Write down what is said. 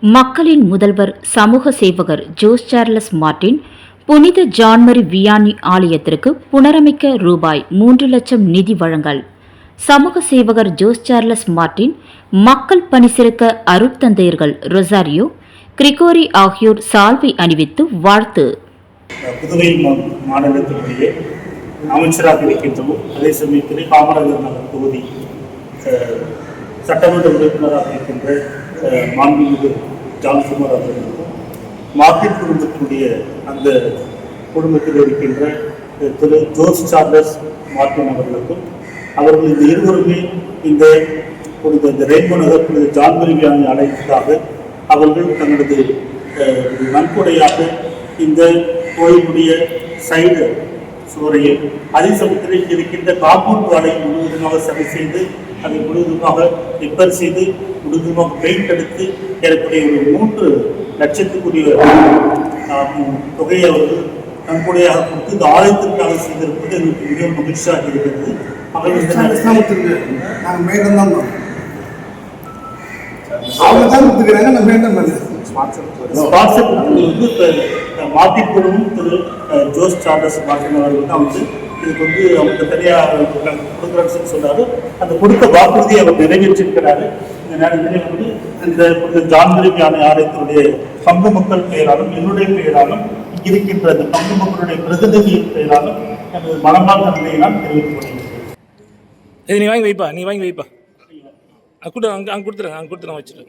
மக்களின் முதல்வர் சமூக சேவகர் ஜோஸ் சார்லஸ் மார்ட்டின் புனித ஜான்மரி வியானி ஆலயத்திற்கு புனரமைக்க ரூபாய் 3 லட்சம் நிதி வழங்கல். சமூக சேவகர் ஜோஸ் சார்லஸ் மார்ட்டின் மக்கள் பணி சிறக்க அருட்தந்தையர்கள் ரொசாரியோ, கிரிகோரி ஆகியோர் சால்வை அணிவித்து வாழ்த்து. புதுவை மாநிலத்தினுடைய அமைச்சராக இருக்கின்றோம். அதே சமயத்தில் காமராஜர் நகர் தொகுதி சட்டமன்ற உறுப்பினராக இருக்கின்ற மாண்புமிகு ஜான்குமார் அவர்களுக்கும், மார்ட்டின் குடும்பத்தினுடைய அந்த குடும்பத்தில் இருக்கின்ற திரு ஜோஸ் சார்லஸ் மார்ட்டின் அவர்களுக்கும், அவர்கள் இந்த இருவருமே இந்த ரெயின்போ நகர் புனித ஜான்மரி வியானி ஆலயத்திற்காக அவர்கள் தங்களது நன்கொடையாக இந்த கோயிலுடைய சைடு சுவரையில் அதே சமயத்தில் இருக்கின்ற காம்பவுண்ட் வாலை முழுவதுமாக சரி செய்து அதை முழுவதுமாக ரிப்பேர் செய்து முழுவதுமாக பெயிண்ட் எடுத்து ஏறக்கூடிய ஒரு 3 லட்சத்துக்குரிய தொகையை அவர்கள் நன்கொடையாக கொடுத்து இந்த ஆலயத்திற்காக செய்திருப்பது எனக்கு மிகவும் மகிழ்ச்சியாக இருக்கிறது. மார்ட்டின் குடும்பம் திரு ஜோஸ் சார்லஸ் மார்ட்டின் அவர்கள் தான் இதுக்கு அவங்க தனியாக கொடுக்குறான்னு சொன்னாரு. அந்த கொடுத்த வாக்குறுதியை அவர் நிறைவேற்றிருக்கிறாரு. இந்த நேரத்தில் இந்த ஜான்மரி வியானி ஆலயத்தினுடைய பங்கு மக்கள் பெயராலும் என்னுடைய பெயராலும் இருக்கின்ற அந்த பங்கு மக்களுடைய பிரதிநிதியின் பெயராலும் எனது மனமார்ந்த நிலையை நான் தெரிவித்துக் கொள்கிறேன். நீ வாங்கி வைப்பா, நீ வாங்கி வைப்பா. அங்கே கொடுத்துறேன், வச்சுட்டு